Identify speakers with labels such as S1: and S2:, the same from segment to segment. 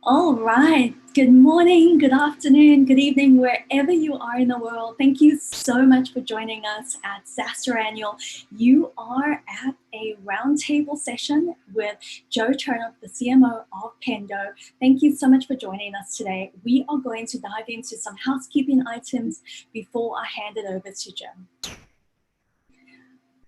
S1: All right. Good morning, good afternoon, good evening, wherever you are in the world. Thank you so much for joining us at SaaStr Annual. You are at a roundtable session with Joe Chernov, the CMO of Pendo. Thank you so much for joining us today. We are going to dive into some housekeeping items before I hand it over to Joe.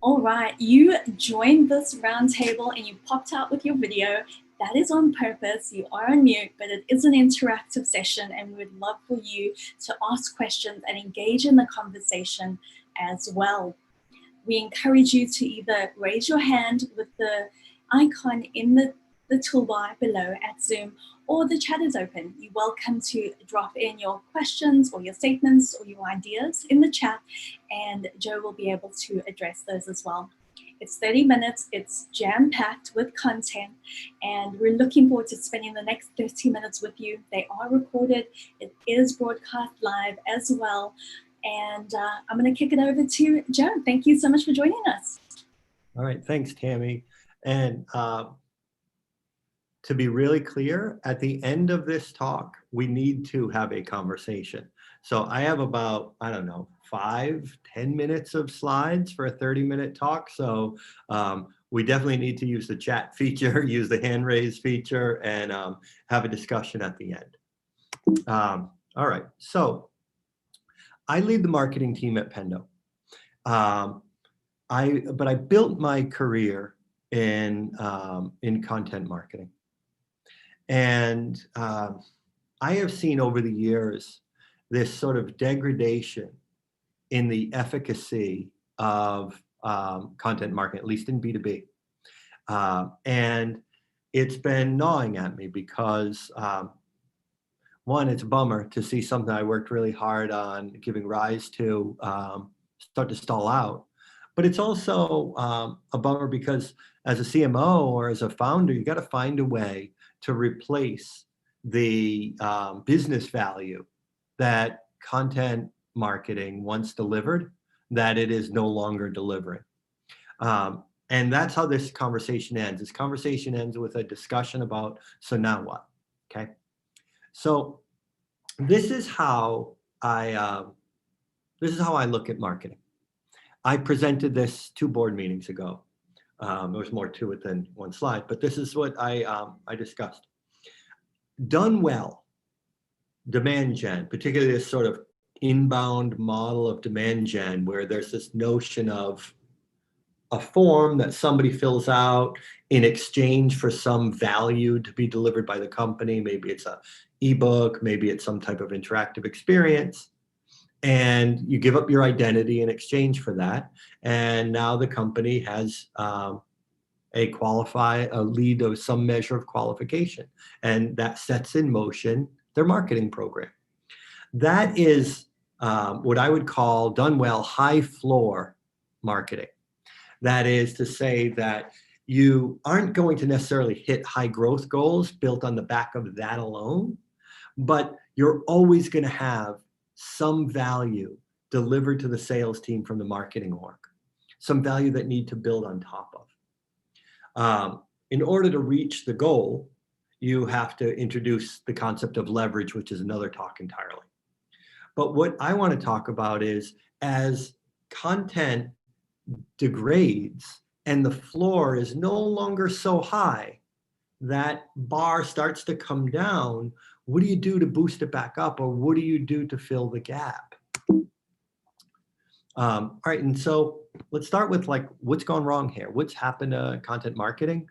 S1: All right, you joined this roundtable and you popped out with your video. That is on purpose. You are on mute, but it is an interactive session and we would love for you to ask questions and engage in the conversation as well. We encourage you to either raise your hand with the icon in the toolbar below at Zoom, or the chat is open. You're welcome to drop in your questions or your statements or your ideas in the chat, and Joe will be able to address those as well. It's 30 minutes, it's jam-packed with content, and we're looking forward to spending the next 30 minutes with you. They are recorded, it is broadcast live as well. And I'm going to kick it over to Joe. Thank you so much for joining us.
S2: All right, thanks, Tammy. And to be really clear, at the end of this talk, we need to have a conversation. So I have about, 5-10 minutes of slides for a 30-minute talk. So we definitely need to use the chat feature, use the hand raise feature, and have a discussion at the end. All right, so I lead the marketing team at Pendo. But I built my career in content marketing. And I have seen over the years this sort of degradation in the efficacy of content marketing, at least in B2B. And it's been gnawing at me because one, it's a bummer to see something I worked really hard on giving rise to start to stall out. But it's also a bummer because as a CMO or as a founder, you got to find a way to replace the business value that content marketing once delivered, that it is no longer delivering. And that's how this conversation ends. This conversation ends with a discussion about, so now what, okay? So this is how I look at marketing. I presented this 2 board meetings ago. There was more to it than one slide, but this is what I discussed. Done well, demand gen, particularly this sort of inbound model of demand gen, where there's this notion of a form that somebody fills out in exchange for some value to be delivered by the company. Maybe it's an ebook, maybe it's some type of interactive experience. And you give up your identity in exchange for that. And now the company has a lead of some measure of qualification. And that sets in motion their marketing program. That is what I would call done well, high floor marketing. That is to say that you aren't going to necessarily hit high growth goals built on the back of that alone, but you're always going to have some value delivered to the sales team from the marketing org, some value that need to build on top of. In order to reach the goal, you have to introduce the concept of leverage, which is another talk entirely. But what I want to talk about is as content degrades and the floor is no longer so high, that bar starts to come down. What do you do to boost it back up, or what do you do to fill the gap? All right, and so let's start with like what's gone wrong here. What's happened to content marketing?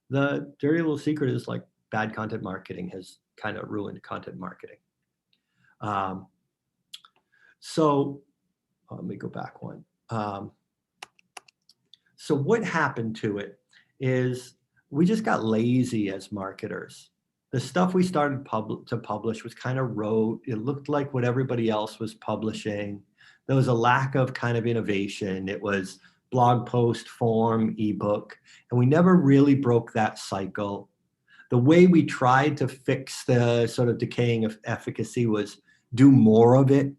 S2: The dirty little secret is like bad content marketing has kind of ruined content marketing. So let me go back one. So what happened to it is we just got lazy as marketers. The stuff we started to publish was kind of rote. It looked like what everybody else was publishing. There was a lack of kind of innovation. It was blog post, form, ebook, and we never really broke that cycle. The way we tried to fix the sort of decaying of efficacy was do more of it,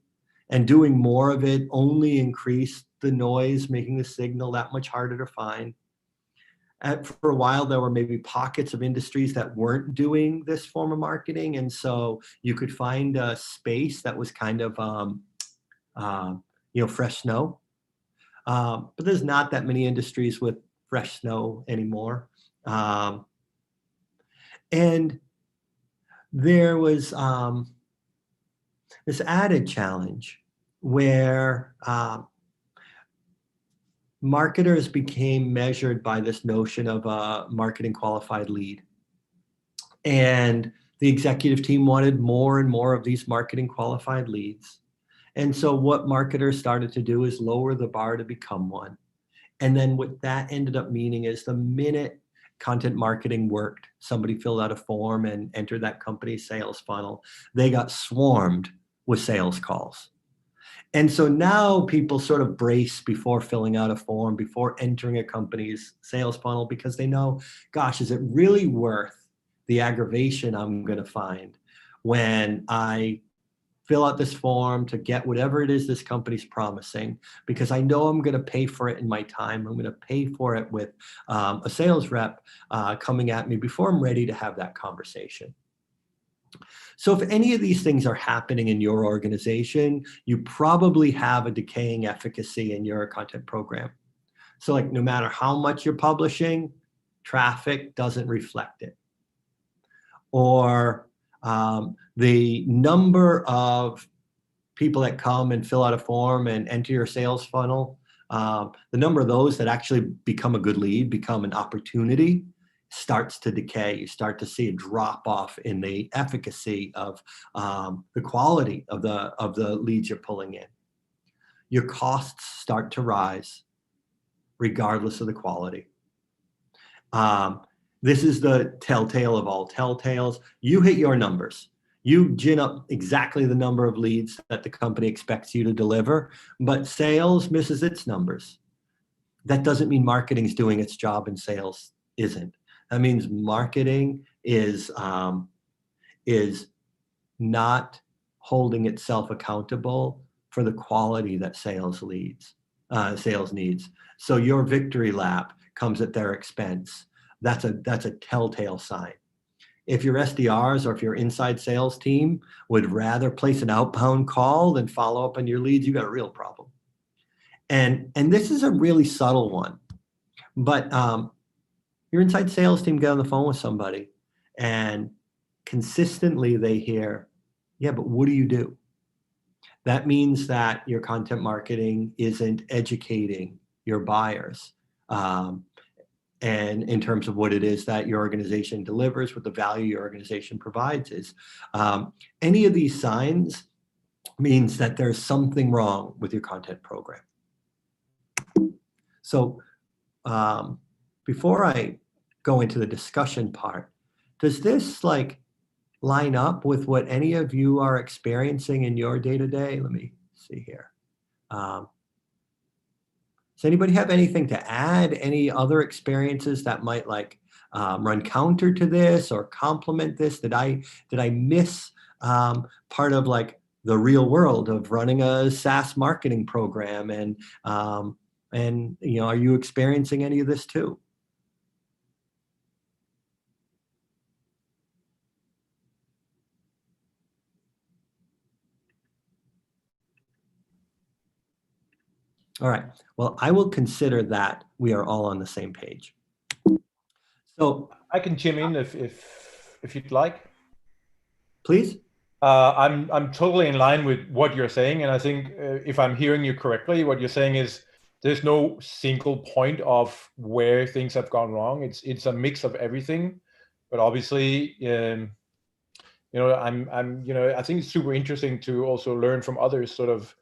S2: and doing more of it only increased the noise, making the signal that much harder to find. for a while, there were maybe pockets of industries that weren't doing this form of marketing. And so you could find a space that was kind of, fresh snow. But there's not that many industries with fresh snow anymore. And there was this added challenge where marketers became measured by this notion of a marketing qualified lead. And the executive team wanted more and more of these marketing qualified leads. And so what marketers started to do is lower the bar to become one. And then what that ended up meaning is the minute content marketing worked, somebody filled out a form and entered that company's sales funnel, they got swarmed with sales calls. And so now people sort of brace before filling out a form, before entering a company's sales funnel, because they know, gosh, is it really worth the aggravation I'm going to find when I fill out this form to get whatever it is this company's promising, because I know I'm going to pay for it in my time. I'm going to pay for it with a sales rep coming at me before I'm ready to have that conversation. So if any of these things are happening in your organization, you probably have a decaying efficacy in your content program. So like no matter how much you're publishing, traffic doesn't reflect it. Or the number of people that come and fill out a form and enter your sales funnel, the number of those that actually become a good lead, become an opportunity, starts to decay. You start to see a drop off in the efficacy of the quality of the leads you're pulling in. Your costs start to rise regardless of the quality. This is the telltale of all telltales. You hit your numbers. You gin up exactly the number of leads that the company expects you to deliver, but sales misses its numbers. That doesn't mean marketing's doing its job and sales isn't. That means marketing is not holding itself accountable for the quality that sales needs. So your victory lap comes at their expense. That's a telltale sign. If your SDRs or if your inside sales team would rather place an outbound call than follow up on your leads, you got a real problem. And this is a really subtle one, but your inside sales team get on the phone with somebody and consistently they hear, yeah, but what do you do? That means that your content marketing isn't educating your buyers. And in terms of what it is that your organization delivers, what the value your organization provides is. Any of these signs means that there's something wrong with your content program. So before I go into the discussion part, does this line up with what any of you are experiencing in your day-to-day? Let me see here. Does anybody have anything to add? Any other experiences that might run counter to this or complement this? Did I miss part of the real world of running a SaaS marketing program? And are you experiencing any of this too? All right. Well, I will consider that we are all on the same page. So
S3: I can chime in if you'd like.
S2: Please.
S3: I'm totally in line with what you're saying, and I think if I'm hearing you correctly, what you're saying is there's no single point of where things have gone wrong. It's a mix of everything, but obviously, I think it's super interesting to also learn from others sort of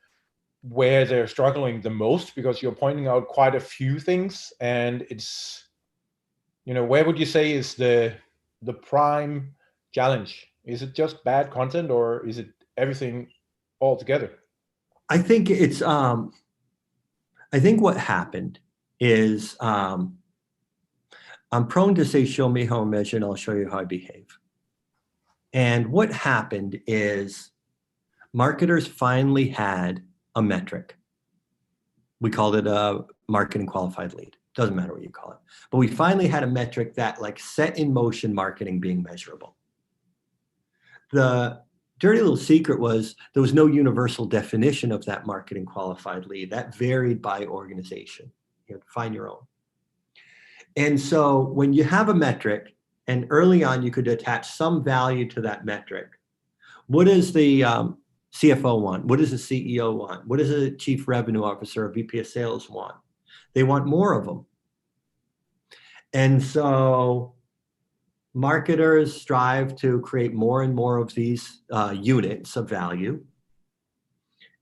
S3: where they're struggling the most, because you're pointing out quite a few things, and it's, where would you say is the prime challenge? Is it just bad content, or is it everything all together?
S2: I think it's I think what happened is I'm prone to say, show me how I measure and I'll show you how I behave. And what happened is marketers finally had a metric. We called it a marketing qualified lead. Doesn't matter what you call it. But we finally had a metric that like set in motion marketing being measurable. The dirty little secret was there was no universal definition of that marketing qualified lead. That varied by organization. You had to find your own. And so when you have a metric, and early on you could attach some value to that metric, what does the CFO want? What does the CEO want? What does a chief revenue officer or VP of sales want? They want more of them. And so marketers strive to create more and more of these units of value.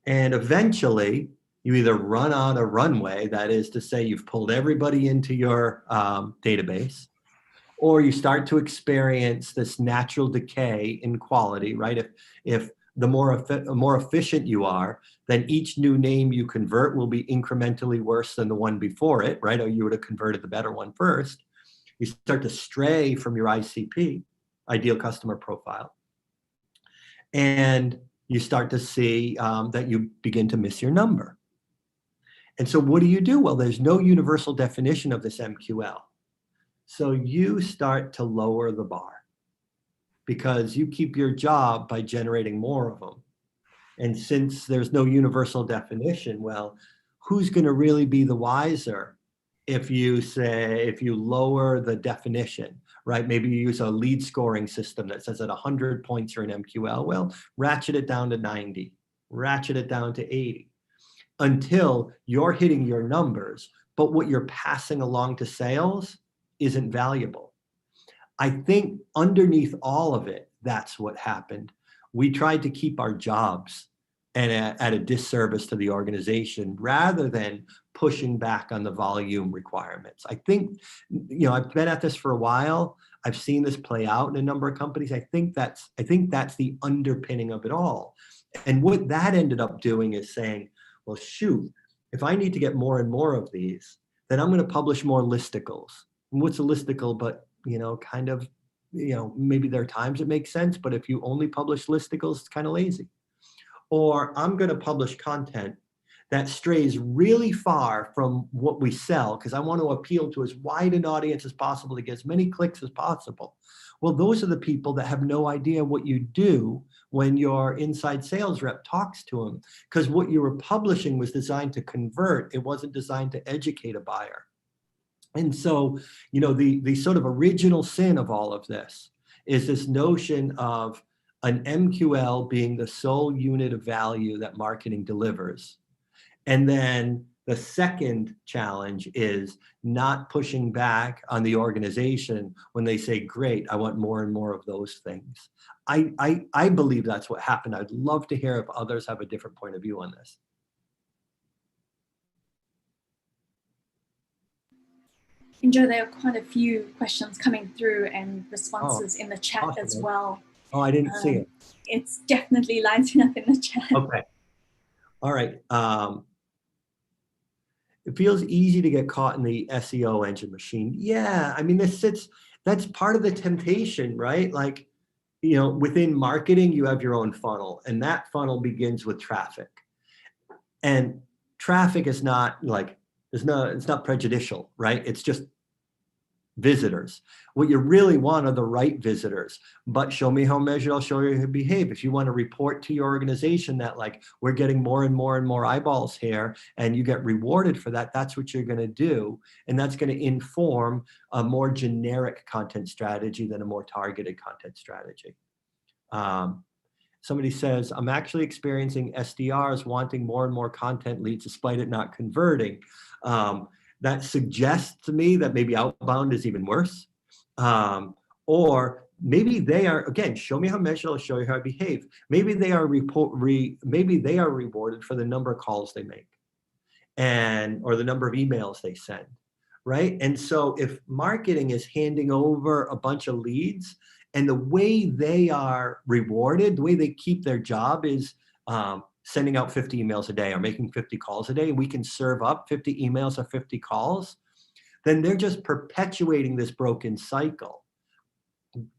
S2: And eventually, you either run on a runway, that is to say you've pulled everybody into your database, or you start to experience this natural decay in quality, right? If the more efficient you are, then each new name you convert will be incrementally worse than the one before it, right? Or you would have converted the better one first. You start to stray from your ICP, ideal customer profile. And you start to see that you begin to miss your number. And so what do? Well, there's no universal definition of this MQL. So you start to lower the bar because you keep your job by generating more of them. And since there's no universal definition, well, who's going to really be the wiser if you lower the definition, right? Maybe you use a lead scoring system that says at 100 points you're an MQL. Well, ratchet it down to 90, ratchet it down to 80 until you're hitting your numbers, but what you're passing along to sales isn't valuable. I think underneath all of it, that's what happened. We tried to keep our jobs and at a disservice to the organization rather than pushing back on the volume requirements. I think, I've been at this for a while. I've seen this play out in a number of companies. I think that's the underpinning of it all. And what that ended up doing is saying, well, shoot, if I need to get more and more of these, then I'm going to publish more listicles. And what's a listicle? But, maybe there are times it makes sense, but if you only publish listicles, it's kind of lazy. Or I'm going to publish content that strays really far from what we sell because I want to appeal to as wide an audience as possible to get as many clicks as possible. Well, those are the people that have no idea what you do when your inside sales rep talks to them, because what you were publishing was designed to convert. It wasn't designed to educate a buyer. And so, the sort of original sin of all of this is this notion of an MQL being the sole unit of value that marketing delivers. And then the second challenge is not pushing back on the organization when they say, great, I want more and more of those things. I believe that's what happened. I'd love to hear if others have a different point of view on this.
S1: Joe, there are quite a few questions coming through and responses in the chat awesome. As well.
S2: Oh, I didn't see it.
S1: It's definitely lighting up in the chat.
S2: Okay. All right. It feels easy to get caught in the SEO engine machine. Yeah, I mean, that's part of the temptation, right? Like, within marketing, you have your own funnel, and that funnel begins with traffic. And traffic is not like, it's not prejudicial, right? It's just visitors. What you really want are the right visitors, but show me how measured, I'll show you how to behave. If you want to report to your organization that like, we're getting more and more and more eyeballs here and you get rewarded for that, that's what you're going to do. And that's going to inform a more generic content strategy than a more targeted content strategy. Somebody says, I'm actually experiencing SDRs wanting more and more content leads despite it not converting. That suggests to me that maybe outbound is even worse. Or maybe they are, again, show me how measured, I'll show you how I behave. Maybe they are maybe they are rewarded for the number of calls they make or the number of emails they send, right? And so if marketing is handing over a bunch of leads and the way they are rewarded, the way they keep their job is sending out 50 emails a day or making 50 calls a day, and we can serve up 50 emails or 50 calls, then they're just perpetuating this broken cycle.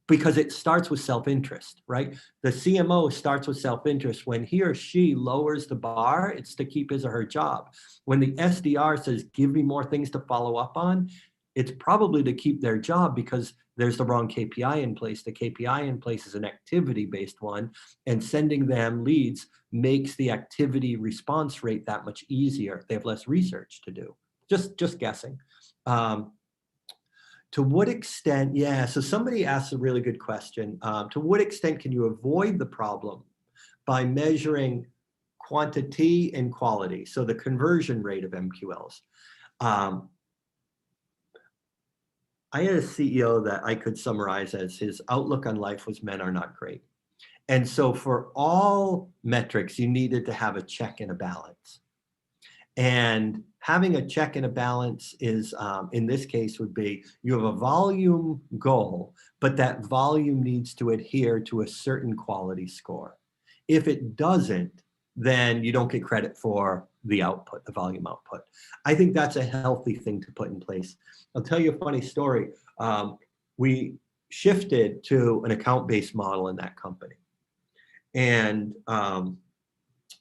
S2: because it starts with self-interest, right? The CMO starts with self-interest. When he or she lowers the bar, it's to keep his or her job. When the SDR says, give me more things to follow up on, it's probably to keep their job because there's the wrong KPI in place. The KPI in place is an activity-based one, and sending them leads makes the activity response rate that much easier. They have less research to do. Just guessing. To what extent, yeah, so somebody asked a really good question. To what extent can you avoid the problem by measuring quantity and quality? So the conversion rate of MQLs. I had a CEO that I could summarize as his outlook on life was men are not great. And so for all metrics, you needed to have a check and a balance. And having a check and a balance is, in this case, would be you have a volume goal, but that volume needs to adhere to a certain quality score. If it doesn't, then you don't get credit for the output, the volume output. I think that's a healthy thing to put in place. I'll tell you a funny story. We shifted to an account-based model in that company. And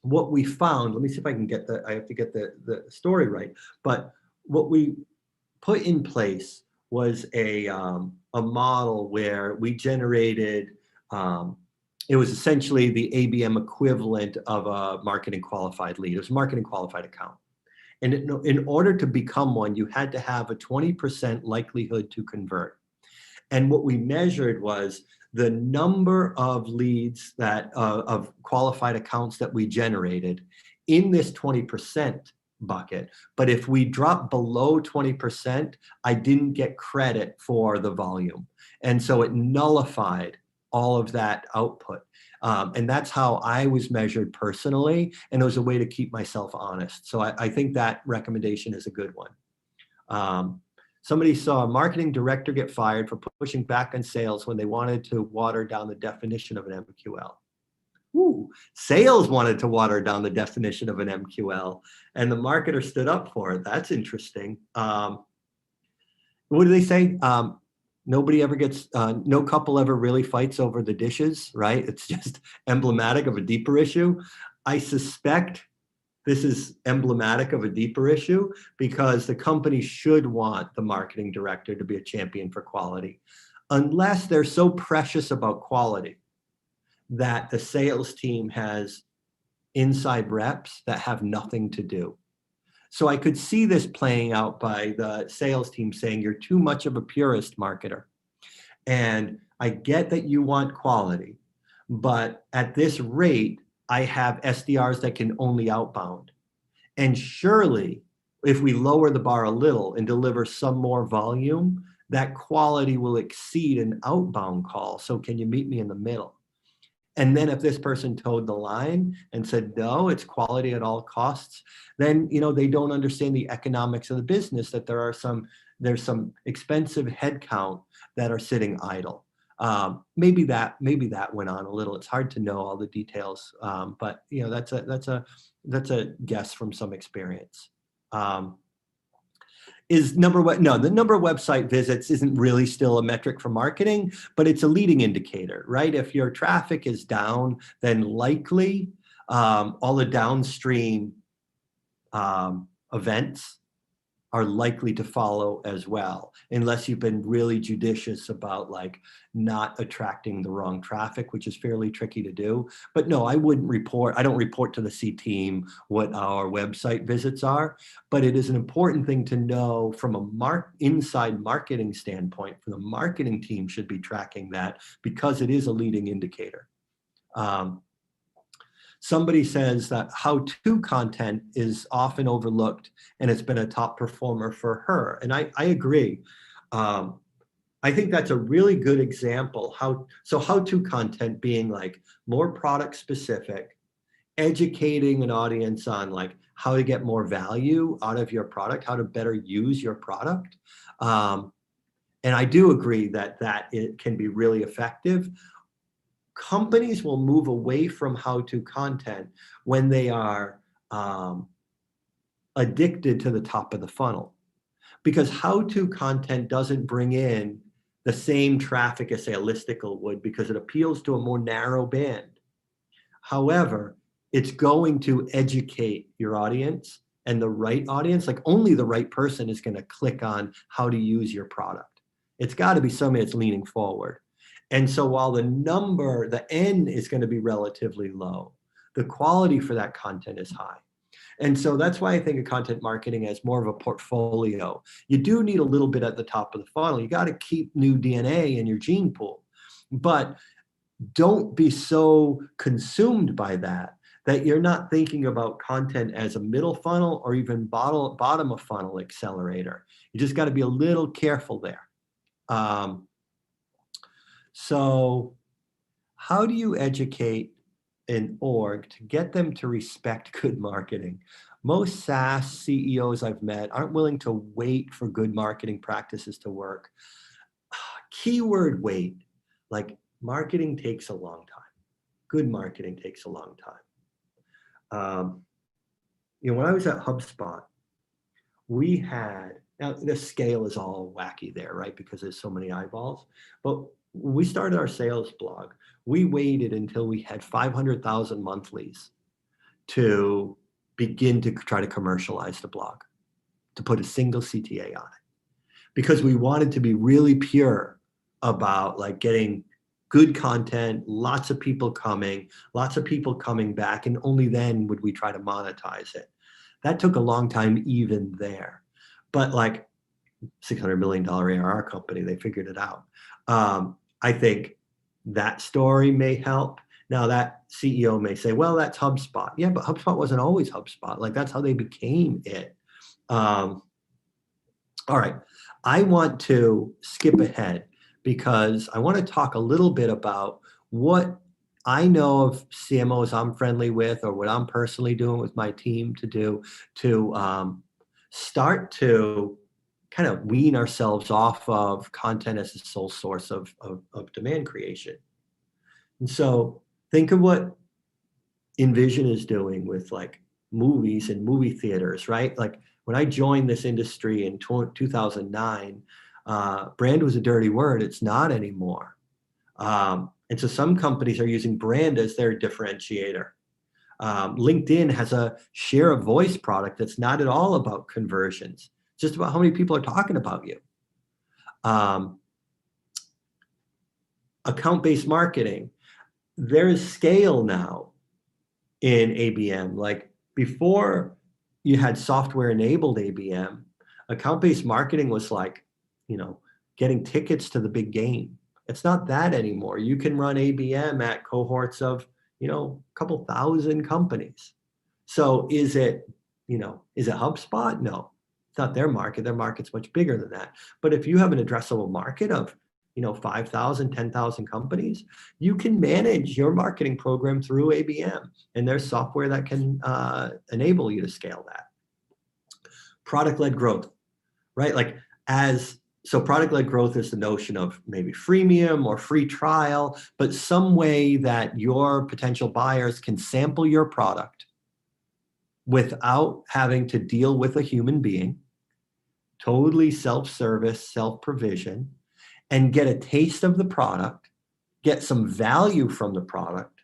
S2: what we found, let me see if I can get I have to get the story right, but what we put in place was a model where we generated, it was essentially the ABM equivalent of a marketing qualified lead. It was a marketing qualified account. And in order to become one, you had to have a 20% likelihood to convert. And what we measured was the number of leads that of qualified accounts that we generated in this 20% bucket. But if we dropped below 20%, I didn't get credit for the volume. And so it nullified all of that output. And that's how I was measured personally. And it was a way to keep myself honest. So I think that recommendation is a good one. Somebody saw a marketing director get fired for pushing back on sales when they wanted to water down the definition of an MQL. Ooh, sales wanted to water down the definition of an MQL, and the marketer stood up for it. That's interesting. What do they say? Nobody ever gets, no couple ever really fights over the dishes, right? It's just emblematic of a deeper issue. I suspect this is emblematic of a deeper issue because the company should want the marketing director to be a champion for quality, unless they're so precious about quality that the sales team has inside reps that have nothing to do. So I could see this playing out by the sales team saying, you're too much of a purist marketer. And I get that you want quality, but at this rate, I have SDRs that can only outbound. And surely, if we lower the bar a little and deliver some more volume, that quality will exceed an outbound call. So can you meet me in the middle? And then if this person towed the line and said, no, it's quality at all costs, then they don't understand the economics of the business, that there's some expensive headcount that are sitting idle. Maybe that went on a little. It's hard to know all the details, but that's a guess from some experience. The number of website visits isn't really still a metric for marketing, but it's a leading indicator, right? If your traffic is down, then likely all the downstream events are likely to follow as well, unless you've been really judicious about not attracting the wrong traffic, which is fairly tricky to do. But no, I don't report to the C team what our website visits are, but it is an important thing to know from a inside marketing standpoint. For the marketing team should be tracking that because it is a leading indicator. Somebody says that how-to content is often overlooked, and it's been a top performer for her. And I agree. I think that's a really good example. How-to content being more product specific, educating an audience on how to get more value out of your product, how to better use your product. And I do agree that it can be really effective. Companies will move away from how-to content when they are addicted to the top of the funnel, because how-to content doesn't bring in the same traffic as, say, a listicle would, because it appeals to a more narrow band. However, it's going to educate your audience, and the right audience, like only the right person is going to click on how to use your product. It's got to be somebody that's leaning forward. And so while the N is going to be relatively low, the quality for that content is high. And so that's why I think of content marketing as more of a portfolio. You do need a little bit at the top of the funnel. You got to keep new DNA in your gene pool, but don't be so consumed by that you're not thinking about content as a middle funnel or even bottom of funnel accelerator. You just got to be a little careful there. So how do you educate an org to get them to respect good marketing? Most SaaS CEOs I've met aren't willing to wait for good marketing practices to work. Keyword wait. Like, marketing takes a long time. Good marketing takes a long time. When I was at HubSpot, we had, now the scale is all wacky there, right? Because there's so many eyeballs. But when we started our sales blog, we waited until we had 500,000 monthlies to begin to try to commercialize the blog, to put a single CTA on it, because we wanted to be really pure about like getting good content, lots of people coming back, and only then would we try to monetize it. That took a long time even there. But like $600 million ARR company, they figured it out. I think that story may help. Now that CEO may say, well, that's HubSpot. Yeah, but HubSpot wasn't always HubSpot. Like, that's how they became it. All right, I want to skip ahead because I want to talk a little bit about what I know of CMOs I'm friendly with, or what I'm personally doing with my team to do to start to kind of wean ourselves off of content as the sole source of demand creation. And so think of what InVision is doing with like movies and movie theaters, right? Like, when I joined this industry in 2009, brand was a dirty word. It's not anymore. And so some companies are using brand as their differentiator. LinkedIn has a share of voice product that's not at all about conversions. It's just about how many people are talking about you. Account-based marketing. There is scale now in ABM. Like, before you had software-enabled ABM, account-based marketing was like, getting tickets to the big game. It's not that anymore. You can run ABM at cohorts of, a couple thousand companies. So is it HubSpot? No, it's not their market. Their market's much bigger than that. But if you have an addressable market of 5,000, 10,000 companies, you can manage your marketing program through ABM, and there's software that can enable you to scale that. Product-led growth, right? So product-led growth is the notion of maybe freemium or free trial, but some way that your potential buyers can sample your product without having to deal with a human being, totally self-service, self-provision, and get a taste of the product, get some value from the product,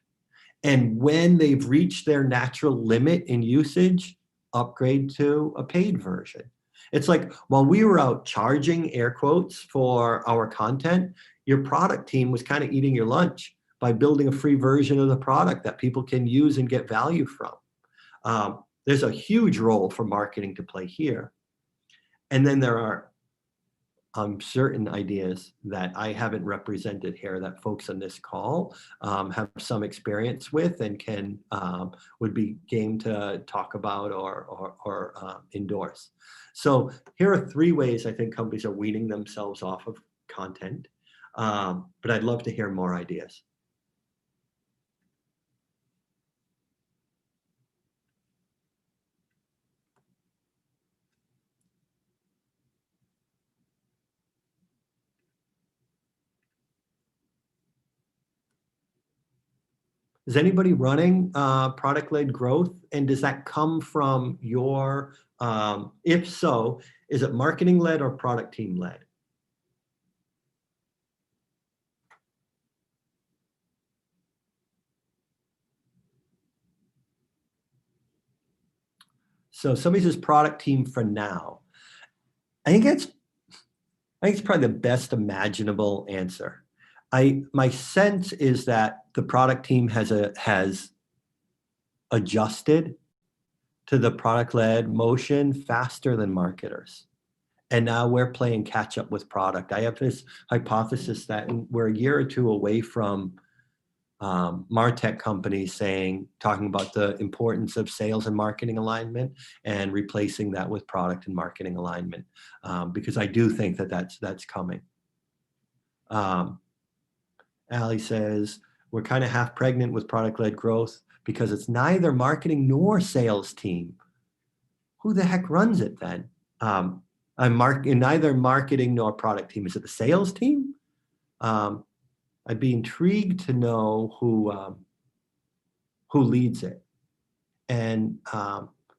S2: and when they've reached their natural limit in usage, upgrade to a paid version. It's like, while we were out charging, air quotes, for our content, your product team was kind of eating your lunch by building a free version of the product that people can use and get value from. There's a huge role for marketing to play here. And then there are certain ideas that I haven't represented here that folks on this call have some experience with and can would be game to talk about or endorse. So here are 3 ways I think companies are weaning themselves off of content, but I'd love to hear more ideas. Is anybody running product-led growth? And does that come from your, if so, is it marketing-led or product team-led? So somebody says product team for now. I think it's probably the best imaginable answer. My sense is that the product team has adjusted to the product-led motion faster than marketers. And now we're playing catch up with product. I have this hypothesis that we're a year or two away from MarTech companies talking about the importance of sales and marketing alignment and replacing that with product and marketing alignment, because I do think that that's coming. Ali says, we're kind of half pregnant with product-led growth because it's neither marketing nor sales team. Who the heck runs it then? I'm neither marketing nor product team. Is it the sales team? I'd be intrigued to know who leads it. And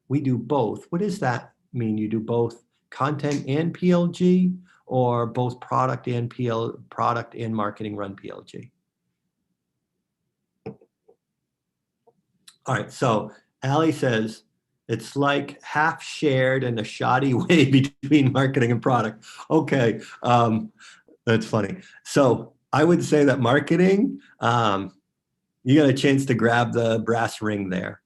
S2: we do both. What does that mean? You do both content and PLG, or both product and marketing run PLG? All right, so Ali says, it's like half shared in a shoddy way between marketing and product. Okay, that's funny. So I would say that marketing, you got a chance to grab the brass ring there,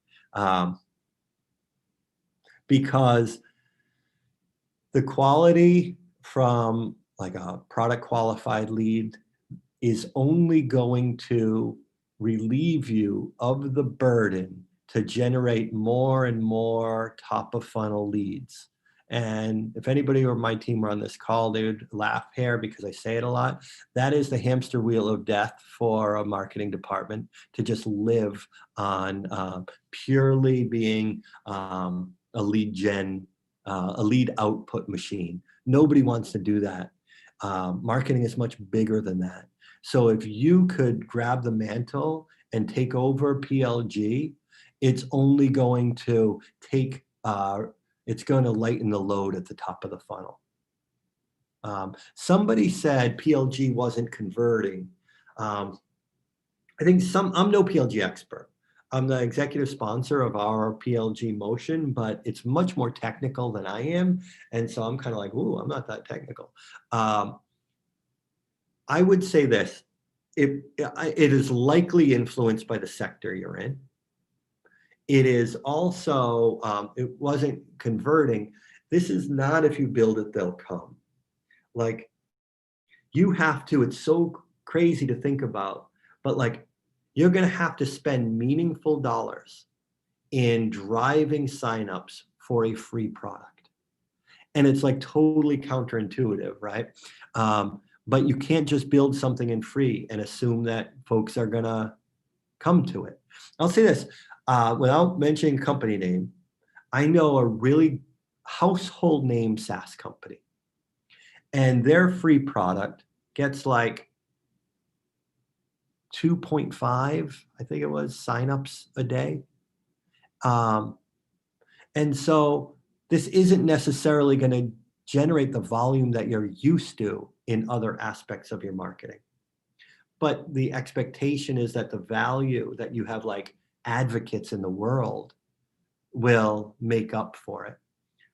S2: because the quality from like a product qualified lead is only going to relieve you of the burden to generate more and more top of funnel leads. And if anybody or my team were on this call, they would laugh here because I say it a lot. That is the hamster wheel of death for a marketing department, to just live on purely being a lead output machine. Nobody wants to do that. Marketing is much bigger than that. So if you could grab the mantle and take over PLG, it's only going to it's going to lighten the load at the top of the funnel. Somebody said PLG wasn't converting. I think I'm no PLG expert. I'm the executive sponsor of our PLG motion, but it's much more technical than I am. And so I'm kind of like, ooh, I'm not that technical. I would say this, it is likely influenced by the sector you're in. It is also, it wasn't converting. This is not, if you build it, they'll come. Like, you have to, it's so crazy to think about, but like, you're going to have to spend meaningful dollars in driving signups for a free product. And it's like totally counterintuitive, right? But you can't just build something in free and assume that folks are going to come to it. I'll say this, without mentioning company name, I know a really household name SaaS company, and their free product gets like 2.5, I think it was, signups a day. And so this isn't necessarily going to generate the volume that you're used to in other aspects of your marketing. But the expectation is that the value that you have, like advocates in the world, will make up for it.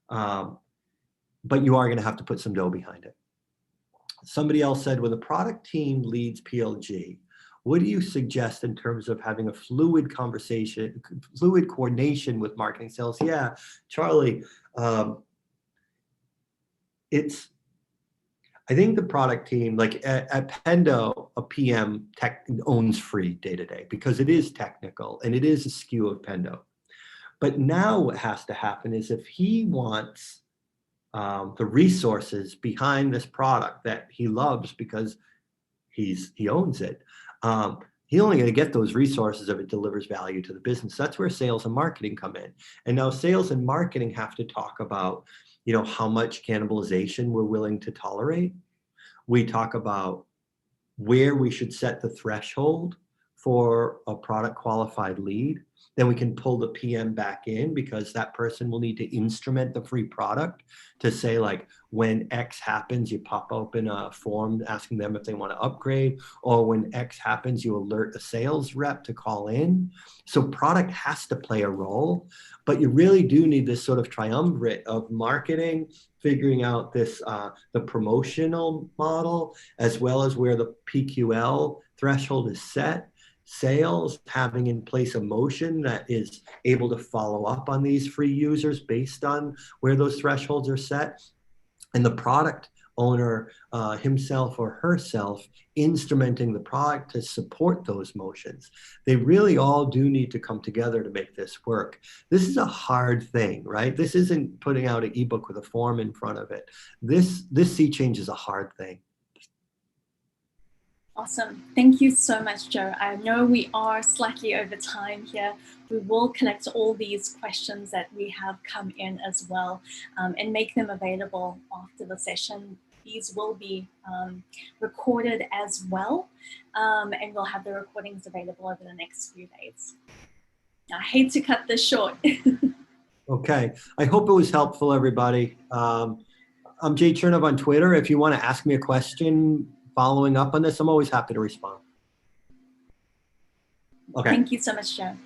S2: But you are going to have to put some dough behind it. Somebody else said, when the product team leads PLG, what do you suggest in terms of having a fluid coordination with marketing sales? Yeah, Charlie, I think the product team, like at Pendo, a PM owns free day-to-day because it is technical and it is a skew of Pendo. But now what has to happen is, if he wants the resources behind this product that he loves because he owns it, he's only going to get those resources if it delivers value to the business. That's where sales and marketing come in. And now sales and marketing have to talk about, how much cannibalization we're willing to tolerate. We talk about where we should set the threshold for a product qualified lead, then we can pull the PM back in, because that person will need to instrument the free product to say, like, when X happens, you pop open a form asking them if they want to upgrade, or when X happens, you alert a sales rep to call in. So product has to play a role, but you really do need this sort of triumvirate of marketing, figuring out this, the promotional model, as well as where the PQL threshold is set, sales having in place a motion that is able to follow up on these free users based on where those thresholds are set, and the product owner himself or herself instrumenting the product to support those motions. They really all do need to come together to make this work. This is a hard thing, right? This isn't putting out an ebook with a form in front of it. This sea change is a hard thing.
S1: Awesome. Thank you so much, Joe. I know we are slightly over time here. We will collect all these questions that we have come in as well, and make them available after the session. These will be recorded as well, and we'll have the recordings available over the next few days. I hate to cut this short.
S2: Okay. I hope it was helpful, everybody. I'm Jay Chernov on Twitter. If you want to ask me a question following up on this, I'm always happy to respond. Okay.
S1: Thank you so much, Joe.